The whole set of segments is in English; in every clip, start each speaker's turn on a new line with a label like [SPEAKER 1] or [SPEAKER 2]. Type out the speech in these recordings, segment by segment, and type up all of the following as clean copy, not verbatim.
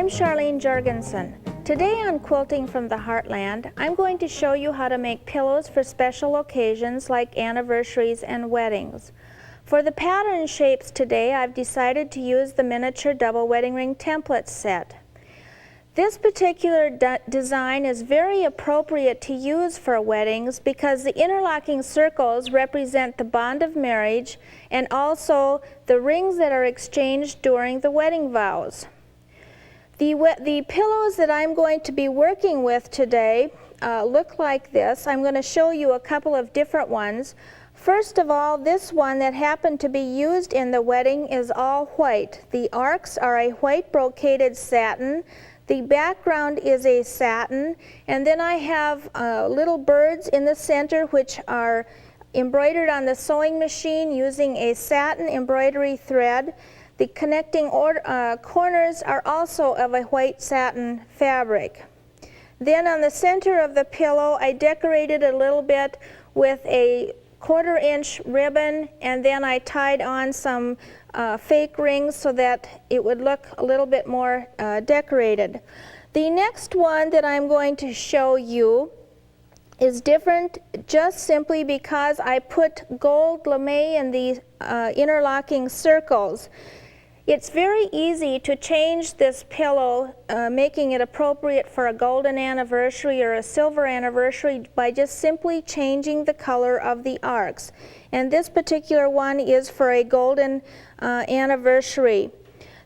[SPEAKER 1] I'm Sharlene Jorgenson. Today on Quilting from the Heartland, I'm going to show you how to make pillows for special occasions like anniversaries and weddings. For the pattern shapes today, I've decided to use the miniature double wedding ring template set. This particular design is very appropriate to use for weddings because the interlocking circles represent the bond of marriage and also the rings that are exchanged during the wedding vows. The pillows that I'm going to be working with today look like this. I'm going to show you a couple of different ones. First of all, this one that happened to be used in the wedding is all white. The arcs are a white brocaded satin. The background is a satin, and then I have little birds in the center which are embroidered on the sewing machine using a satin embroidery thread. The connecting corners are also of a white satin fabric. Then on the center of the pillow, I decorated a little bit with a 1/4 inch ribbon, and then I tied on some fake rings so that it would look a little bit more decorated. The next one that I'm going to show you is different just simply because I put gold lame in the interlocking circles. It's very easy to change this pillow, making it appropriate for a golden anniversary or a silver anniversary by just simply changing the color of the arcs. And this particular one is for a golden anniversary.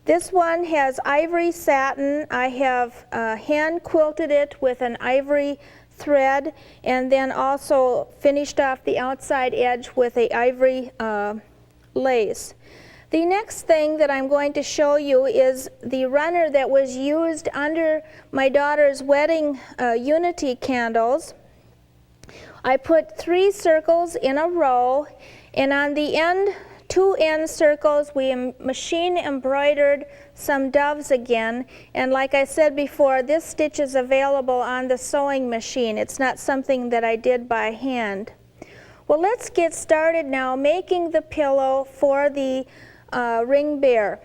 [SPEAKER 1] This one has ivory satin. I have hand quilted it with an ivory thread and then also finished off the outside edge with a ivory lace. The next thing that I'm going to show you is the runner that was used under my daughter's wedding unity candles. I put 3 circles in a row, and on the end, 2 end circles, we machine embroidered some doves again. And like I said before, this stitch is available on the sewing machine. It's not something that I did by hand. Well, let's get started now making the pillow for the ring bearer.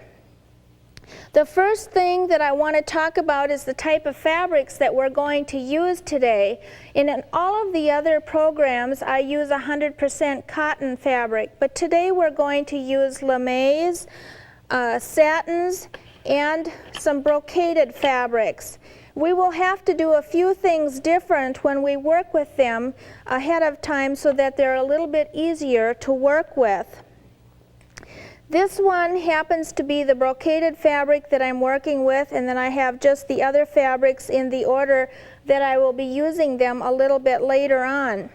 [SPEAKER 1] The first thing that I want to talk about is the type of fabrics that we're going to use today. In all of the other programs, I use 100% cotton fabric, but today we're going to use lames, satins, and some brocaded fabrics. We will have to do a few things different when we work with them ahead of time so that they're a little bit easier to work with. This one happens to be the brocaded fabric that I'm working with, and then I have just the other fabrics in the order that I will be using them a little bit later on.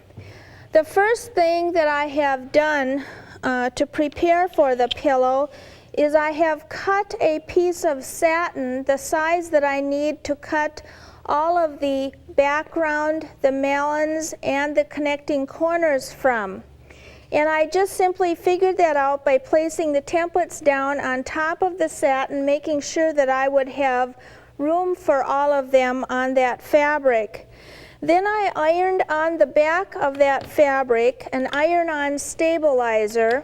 [SPEAKER 1] The first thing that I have done to prepare for the pillow is I have cut a piece of satin the size that I need to cut all of the background, the mellons, and the connecting corners from. And I just simply figured that out by placing the templates down on top of the satin, making sure that I would have room for all of them on that fabric. Then I ironed on the back of that fabric an iron-on stabilizer,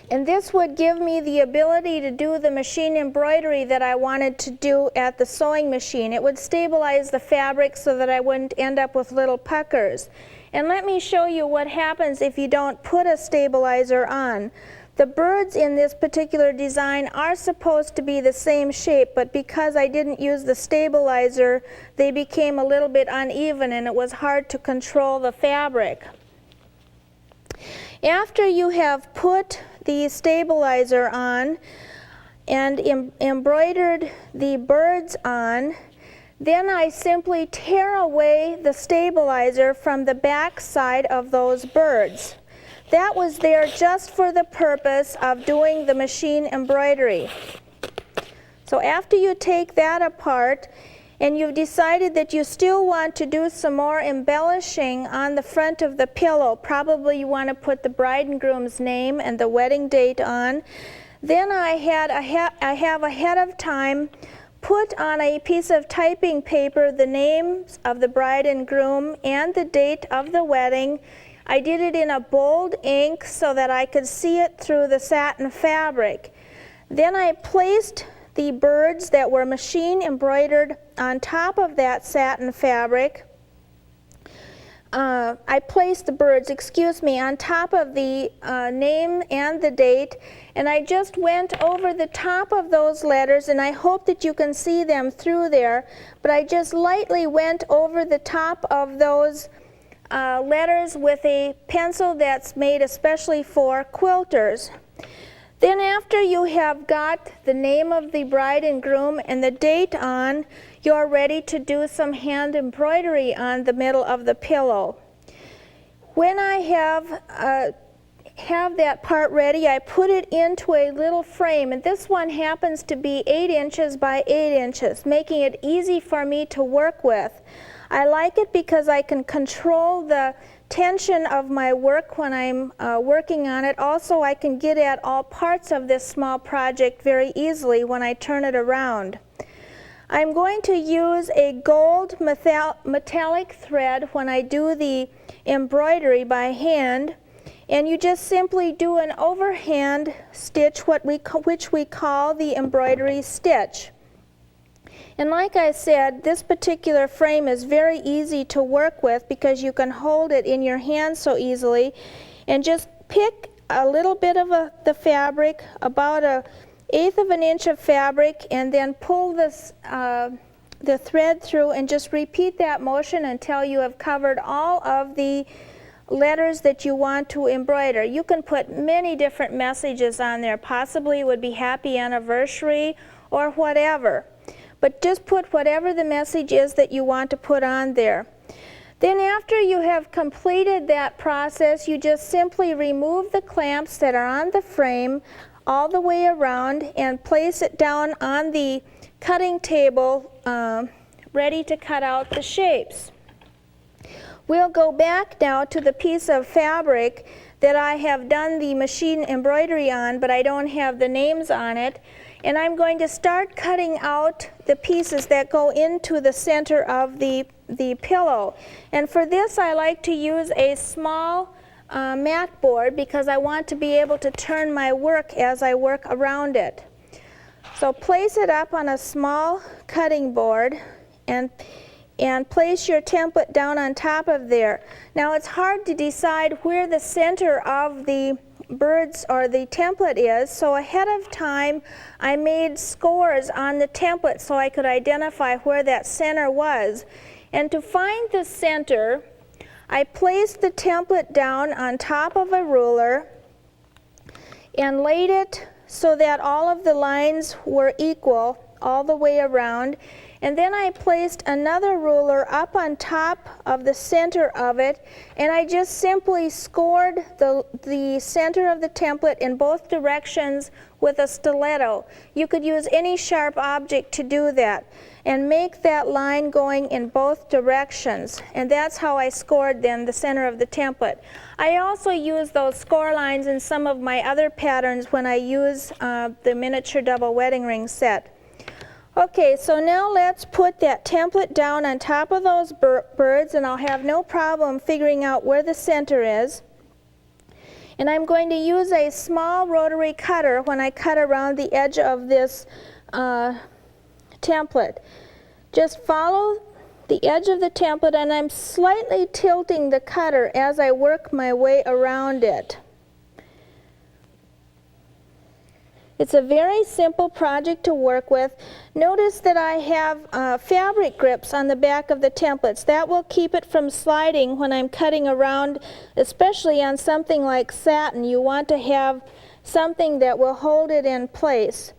[SPEAKER 1] and this would give me the ability to do the machine embroidery that I wanted to do at the sewing machine. It would stabilize the fabric so that I wouldn't end up with little puckers. And let me show you what happens if you don't put a stabilizer on. The birds in this particular design are supposed to be the same shape, but because I didn't use the stabilizer, they became a little bit uneven and it was hard to control the fabric. After you have put the stabilizer on and embroidered the birds on, then I simply tear away the stabilizer from the back side of those birds. That was there just for the purpose of doing the machine embroidery. So after you take that apart and you've decided that you still want to do some more embellishing on the front of the pillow, probably you want to put the bride and groom's name and the wedding date on, then I have ahead of time put on a piece of typing paper the names of the bride and groom and the date of the wedding. I did it in a bold ink so that I could see it through the satin fabric. Then I placed the birds that were machine embroidered on top of that satin fabric. I placed the birds, on top of the name and the date, and I just went over the top of those letters, and I hope that you can see them through there, but I just lightly went over the top of those letters with a pencil that's made especially for quilters. Then after you have got the name of the bride and groom and the date on, you're ready to do some hand embroidery on the middle of the pillow. When I have that part ready, I put it into a little frame, and this one happens to be 8 inches by 8 inches, making it easy for me to work with. I like it because I can control the tension of my work when I'm working on it. Also, I can get at all parts of this small project very easily when I turn it around. I'm going to use a gold metallic thread when I do the embroidery by hand, and you just simply do an overhand stitch, which we call the embroidery stitch. And like I said, this particular frame is very easy to work with because you can hold it in your hand so easily, and just pick a little bit of the fabric, about 1/8 of an inch of fabric, and then pull this the thread through, and just repeat that motion until you have covered all of the letters that you want to embroider. You can put many different messages on there. Possibly it would be happy anniversary or whatever. But just put whatever the message is that you want to put on there. Then after you have completed that process, you just simply remove the clamps that are on the frame all the way around and place it down on the cutting table, ready to cut out the shapes. We'll go back now to the piece of fabric that I have done the machine embroidery on, but I don't have the names on it. And I'm going to start cutting out the pieces that go into the center of the pillow. And for this, I like to use a small mat board because I want to be able to turn my work as I work around it. So place it up on a small cutting board and place your template down on top of there. Now it's hard to decide where the center of the birds or the template is, so ahead of time I made scores on the template so I could identify where that center was. And to find the center, I placed the template down on top of a ruler and laid it so that all of the lines were equal all the way around. And then I placed another ruler up on top of the center of it, and I just simply scored the center of the template in both directions with a stiletto. You could use any sharp object to do that and make that line going in both directions. And that's how I scored then the center of the template. I also use those score lines in some of my other patterns when I use the miniature double wedding ring set. Okay, so now let's put that template down on top of those birds, and I'll have no problem figuring out where the center is. And I'm going to use a small rotary cutter when I cut around the edge of this template. Just follow the edge of the template, and I'm slightly tilting the cutter as I work my way around it. It's a very simple project to work with. Notice that I have fabric grips on the back of the templates. That will keep it from sliding when I'm cutting around, especially on something like satin. You want to have something that will hold it in place.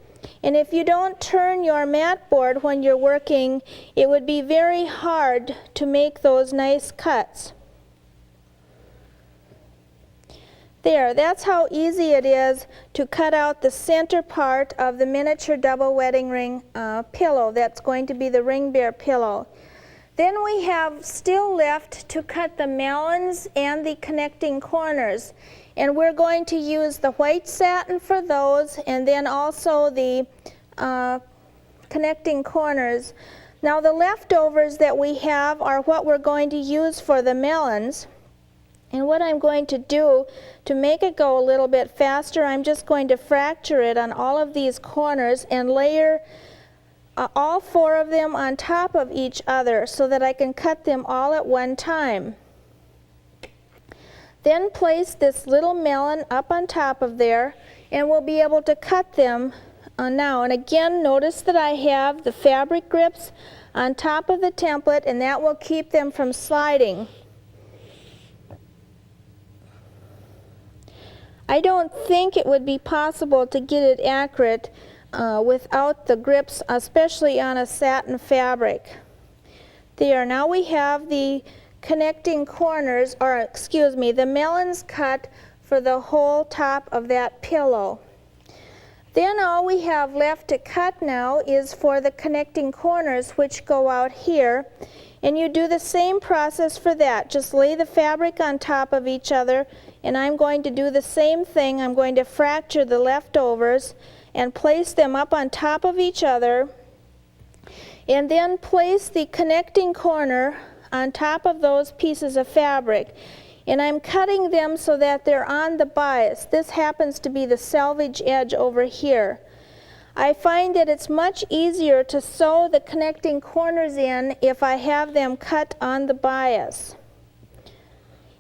[SPEAKER 1] And if you don't turn your mat board when you're working, it would be very hard to make those nice cuts. There, that's how easy it is to cut out the center part of the miniature double wedding ring pillow. That's going to be the ring bear pillow. Then we have still left to cut the mellons and the connecting corners. And we're going to use the white satin for those, and then also the connecting corners. Now the leftovers that we have are what we're going to use for the mellons. And what I'm going to do to make it go a little bit faster, I'm just going to fracture it on all of these corners and layer all 4 of them on top of each other so that I can cut them all at one time. Then place this little mellon up on top of there, and we'll be able to cut them now. And again, notice that I have the fabric grips on top of the template, and that will keep them from sliding. I don't think it would be possible to get it accurate without the grips, especially on a satin fabric. There, now we have the connecting corners, or excuse me, the mellons cut for the whole top of that pillow. Then all we have left to cut now is for the connecting corners, which go out here. And you do the same process for that. Just lay the fabric on top of each other, and I'm going to do the same thing. I'm going to fracture the leftovers and place them up on top of each other, and then place the connecting corner on top of those pieces of fabric. And I'm cutting them so that they're on the bias. This happens to be the selvage edge over here. I find that it's much easier to sew the connecting corners in if I have them cut on the bias.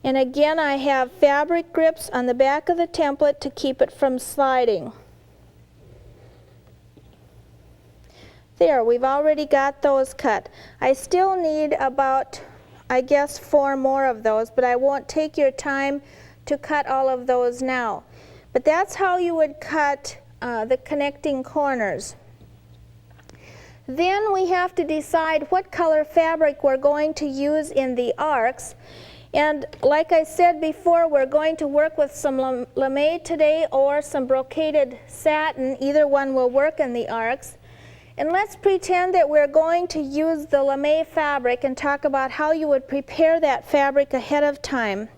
[SPEAKER 1] And again, I have fabric grips on the back of the template to keep it from sliding. There, we've already got those cut. I still need about, I guess, 4 more of those, but I won't take your time to cut all of those now. But that's how you would cut the connecting corners. Then we have to decide what color fabric we're going to use in the arcs. And like I said before, we're going to work with some lame today or some brocaded satin. Either one will work in the arcs. And let's pretend that we're going to use the lame fabric and talk about how you would prepare that fabric ahead of time.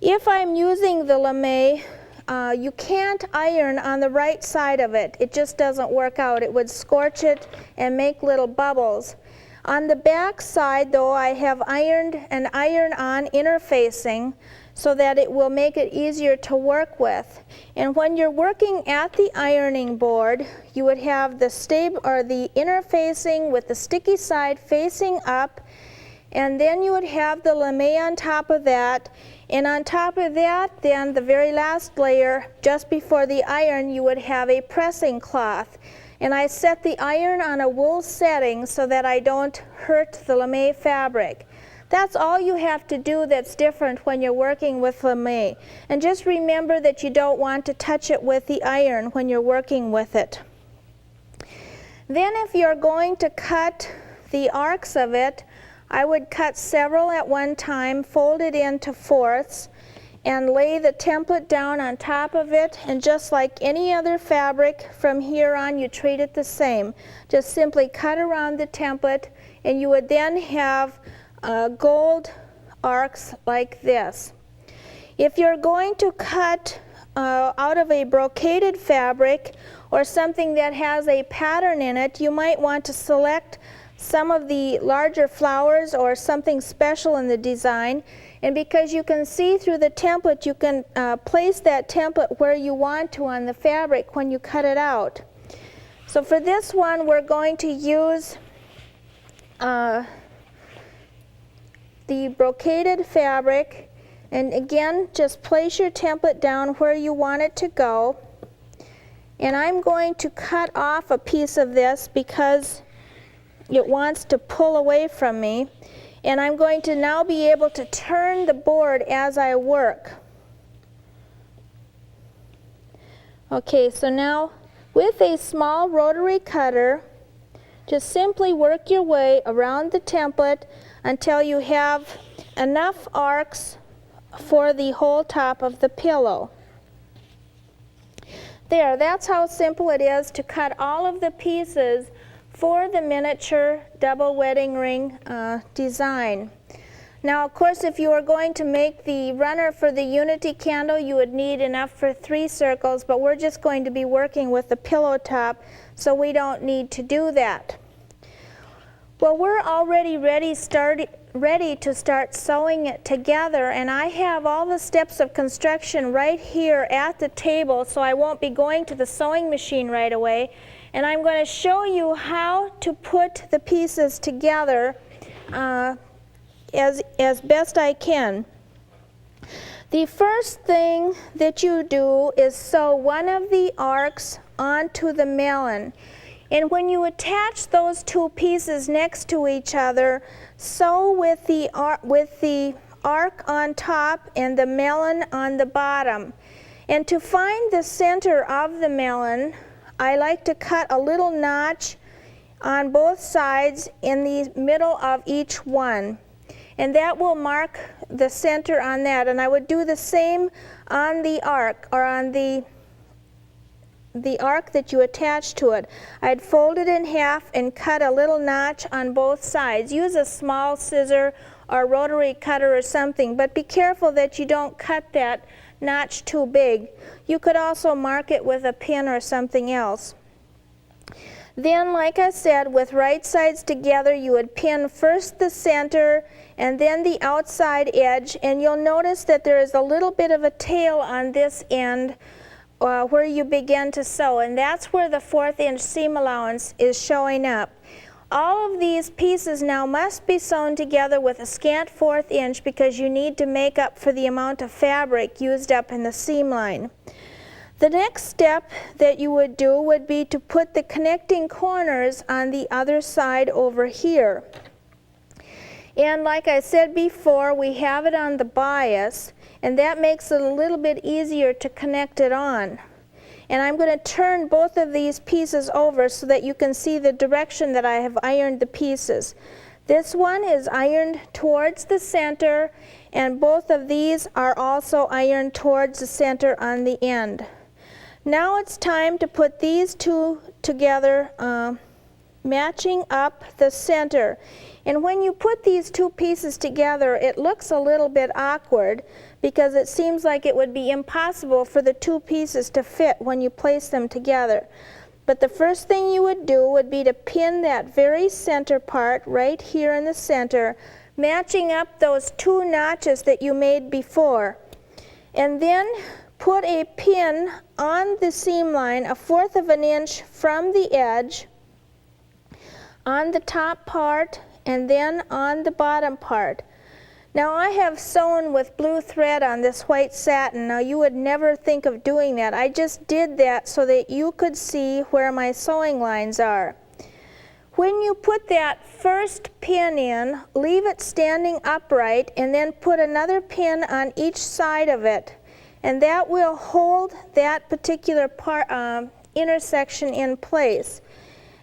[SPEAKER 1] If I'm using the lame, you can't iron on the right side of it. It just doesn't work out. It would scorch it and make little bubbles. On the back side, though, I have ironed an iron-on interfacing so that it will make it easier to work with. And when you're working at the ironing board, you would have the the interfacing with the sticky side facing up, and then you would have the lame on top of that. And on top of that, then the very last layer, just before the iron, you would have a pressing cloth. And I set the iron on a wool setting so that I don't hurt the lame fabric. That's all you have to do that's different when you're working with lame. And just remember that you don't want to touch it with the iron when you're working with it. Then if you're going to cut the arcs of it, I would cut several at one time, fold it into fourths, and lay the template down on top of it. And just like any other fabric, from here on you treat it the same. Just simply cut around the template, and you would then have gold arcs like this. If you're going to cut out of a brocaded fabric or something that has a pattern in it, you might want to select some of the larger flowers or something special in the design. And because you can see through the template, you can place that template where you want to on the fabric when you cut it out. So for this one, we're going to use the brocaded fabric, and again, just place your template down where you want it to go. And I'm going to cut off a piece of this because it wants to pull away from me. And I'm going to now be able to turn the board as I work. Okay, so now with a small rotary cutter, just simply work your way around the template until you have enough arcs for the whole top of the pillow. There, that's how simple it is to cut all of the pieces for the miniature double wedding ring design. Now, of course, if you are going to make the runner for the unity candle, you would need enough for 3 circles, but we're just going to be working with the pillow top, so we don't need to do that. Well, we're already ready to start sewing it together, and I have all the steps of construction right here at the table, so I won't be going to the sewing machine right away. And I'm going to show you how to put the pieces together as best I can. The first thing that you do is sew one of the arcs onto the mellon. And when you attach those two pieces next to each other, sew with the arc on top and the mellon on the bottom. And to find the center of the mellon, I like to cut a little notch on both sides in the middle of each one. And that will mark the center on that. And I would do the same on the arc, or on the arc that you attach to it. I'd fold it in half and cut a little notch on both sides. Use a small scissor or rotary cutter or something, but be careful that you don't cut that notch too big. You could also mark it with a pin or something else. Then, like I said, with right sides together, you would pin first the center and then the outside edge, and you'll notice that there is a little bit of a tail on this end where you begin to sew, and that's where the 1/4 inch seam allowance is showing up. All of these pieces now must be sewn together with a scant 1/4 inch because you need to make up for the amount of fabric used up in the seam line. The next step that you would do would be to put the connecting corners on the other side over here. And like I said before, we have it on the bias, and that makes it a little bit easier to connect it on. And I'm going to turn both of these pieces over so that you can see the direction that I have ironed the pieces. This one is ironed towards the center, and both of these are also ironed towards the center on the end. Now it's time to put these two together, matching up the center. And when you put these two pieces together, it looks a little bit awkward because it seems like it would be impossible for the two pieces to fit when you place them together. But the first thing you would do would be to pin that very center part right here in the center, matching up those two notches that you made before. And then put a pin on the seam line 1/4 of an inch from the edge on the top part and then on the bottom part. Now I have sewn with blue thread on this white satin. Now you would never think of doing that. I just did that so that you could see where my sewing lines are. When you put that first pin in, leave it standing upright and then put another pin on each side of it. And that will hold that particular intersection in place.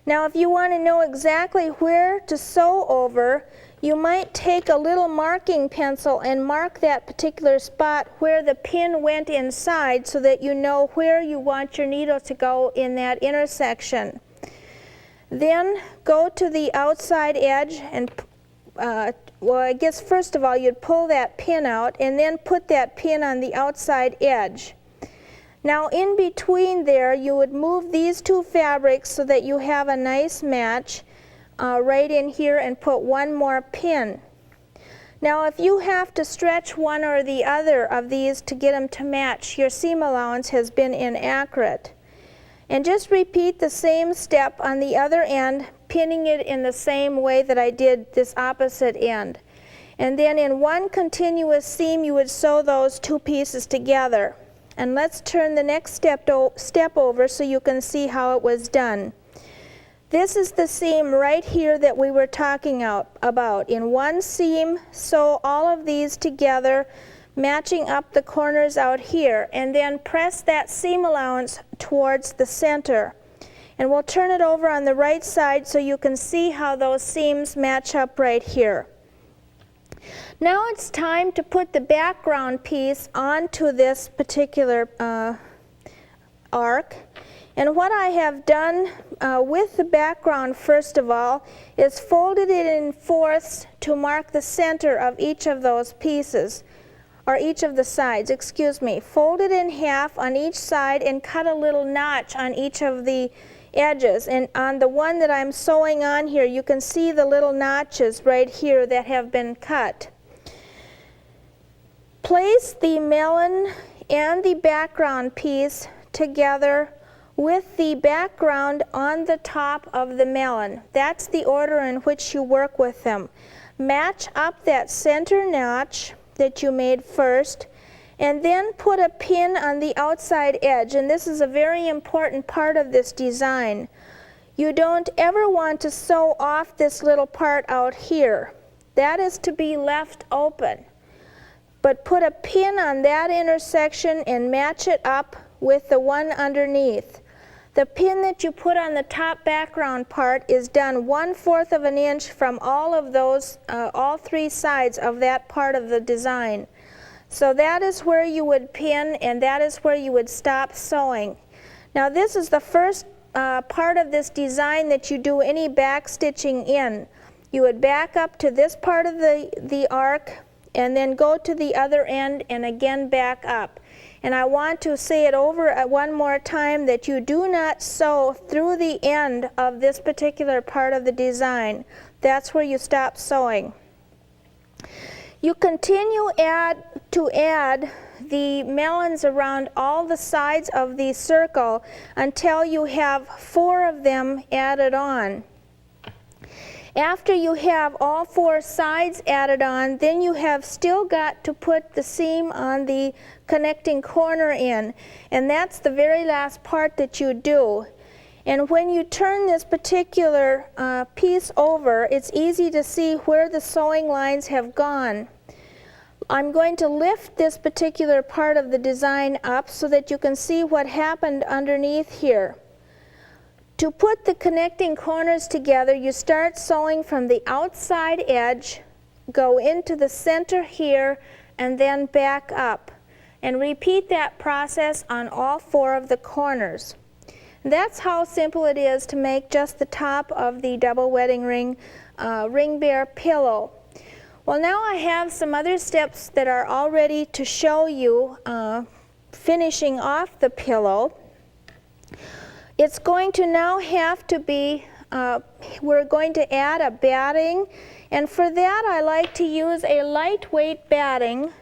[SPEAKER 1] Now if you want to know exactly where to sew over, you might take a little marking pencil and mark that particular spot where the pin went inside so that you know where you want your needle to go in that intersection. Then go to the outside edge and, well, I guess first of all you'd pull that pin out and then put that pin on the outside edge. Now in between there you would move these two fabrics so that you have a nice match right in here and put one more pin. Now if you have to stretch one or the other of these to get them to match, your seam allowance has been inaccurate. And just repeat the same step on the other end, pinning it in the same way that I did this opposite end. And then in one continuous seam you would sew those two pieces together. And let's turn the next step over so you can see how it was done. This is the seam right here that we were talking about. In one seam, sew all of these together, matching up the corners out here, and then press that seam allowance towards the center. And we'll turn it over on the right side so you can see how those seams match up right here. Now it's time to put the background piece onto this particular arc. And what I have done with the background, first of all, is folded it in fourths to mark the center of each of those pieces, or each of the sides, excuse me. Fold it in half on each side and cut a little notch on each of the edges. And on the one that I'm sewing on here, you can see the little notches right here that have been cut. Place the mellon and the background piece together with the background on the top of the mellon. That's the order in which you work with them. Match up that center notch that you made first, and then put a pin on the outside edge. And this is a very important part of this design. You don't ever want to sew off this little part out here. That is to be left open. But put a pin on that intersection and match it up with the one underneath. The pin that you put on the top background part is done 1/4 of an inch from all of those, all three sides of that part of the design. So that is where you would pin, and that is where you would stop sewing. Now this is the first part of this design that you do any back stitching in. You would back up to this part of the arc, and then go to the other end and again back up. And I want to say it over one more time that you do not sew through the end of this particular part of the design. That's where you stop sewing. You continue to add the mellons around all the sides of the circle until you have 4 of them added on. After you have all 4 sides added on, then you have still got to put the seam on the connecting corner in, and that's the very last part that you do. And when you turn this particular piece over, it's easy to see where the sewing lines have gone. I'm going to lift this particular part of the design up so that you can see what happened underneath here. To put the connecting corners together, you start sewing from the outside edge, go into the center here, and then back up. And repeat that process on all 4 of the corners. That's how simple it is to make just the top of the double wedding ring ring bear pillow. Well, now I have some other steps that are all ready to show you finishing off the pillow. It's going to now have to be, we're going to add a batting, and for that I like to use a lightweight batting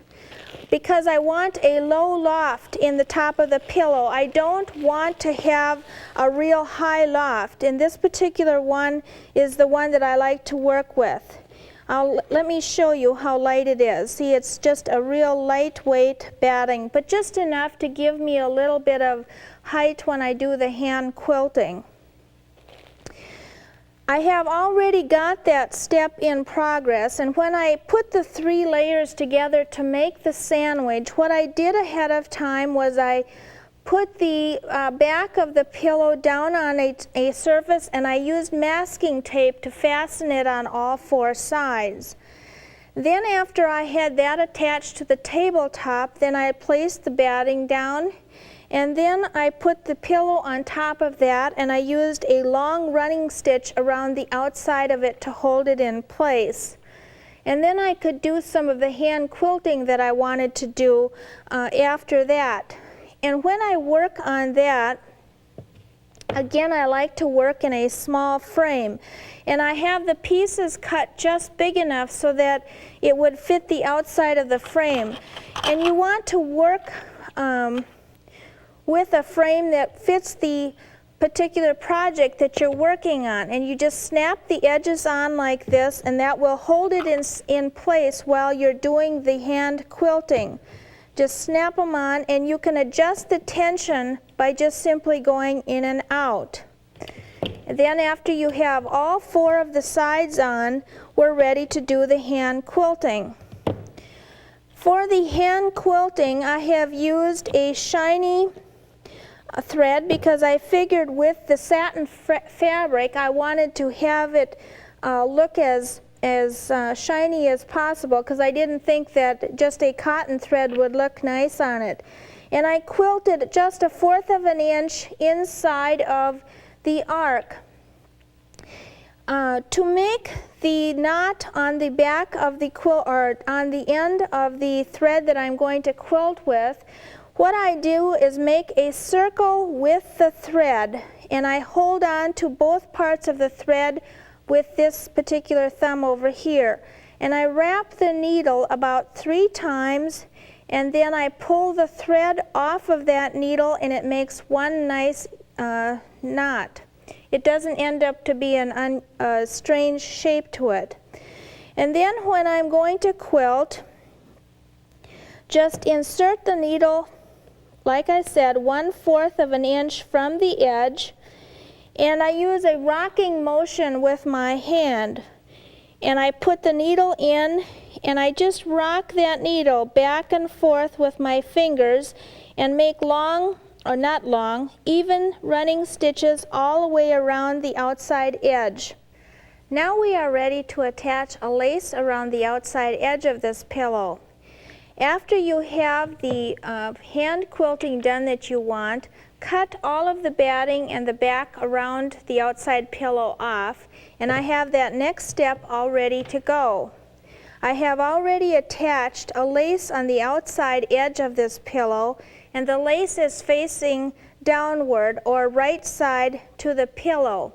[SPEAKER 1] because I want a low loft in the top of the pillow. I don't want to have a real high loft, and this particular one is the one that I like to work with. Let me show you how light it is. See, it's just a real lightweight batting, but just enough to give me a little bit of height when I do the hand quilting. I have already got that step in progress, and when I put the 3 layers together to make the sandwich, what I did ahead of time was I put the back of the pillow down on a surface, and I used masking tape to fasten it on all 4 sides. Then after I had that attached to the tabletop, then I placed the batting down, and then I put the pillow on top of that, and I used a long running stitch around the outside of it to hold it in place. And then I could do some of the hand quilting that I wanted to do after that. And when I work on that, again, I like to work in a small frame. And I have the pieces cut just big enough so that it would fit the outside of the frame. And you want to work with a frame that fits the particular project that you're working on. And you just snap the edges on like this, and that will hold it in place while you're doing the hand quilting. Just snap them on, and you can adjust the tension by just simply going in and out. And then after you have all 4 of the sides on, we're ready to do the hand quilting. For the hand quilting, I have used a shiny thread because I figured with the satin fabric I wanted to have it look as shiny as possible, because I didn't think that just a cotton thread would look nice on it. And I quilted just 1/4 of an inch inside of the arc. To make the knot on the back of the quilt, or on the end of the thread that I'm going to quilt with, what I do is make a circle with the thread, and I hold on to both parts of the thread with this particular thumb over here. And I wrap the needle about 3 times, and then I pull the thread off of that needle, and it makes one nice knot. It doesn't end up to be a strange shape to it. And then when I'm going to quilt, just insert the needle, like I said, 1/4 of an inch from the edge, and I use a rocking motion with my hand. And I put the needle in, and I just rock that needle back and forth with my fingers and make long, or not long, even running stitches all the way around the outside edge. Now we are ready to attach a lace around the outside edge of this pillow. After you have the hand quilting done that you want, cut all of the batting and the back around the outside pillow off, and I have that next step all ready to go. I have already attached a lace on the outside edge of this pillow, and the lace is facing downward or right side to the pillow.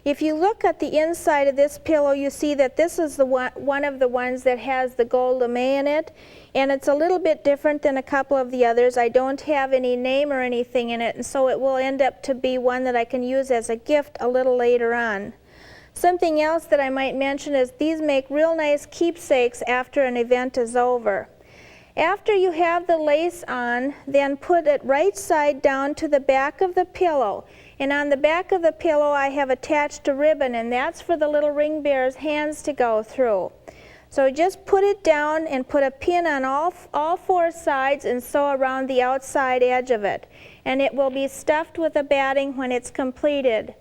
[SPEAKER 1] If you look at the inside of this pillow, you see that this is the one of the ones that has the gold lame in it, and it's a little bit different than a couple of the others. I don't have any name or anything in it, and so it will end up to be one that I can use as a gift a little later on. Something else that I might mention is these make real nice keepsakes after an event is over. After you have the lace on, then put it right side down to the back of the pillow. And on the back of the pillow I have attached a ribbon, and that's for the little ring bearer's hands to go through. So just put it down and put a pin on all 4 sides and sew around the outside edge of it. And it will be stuffed with a batting when it's completed.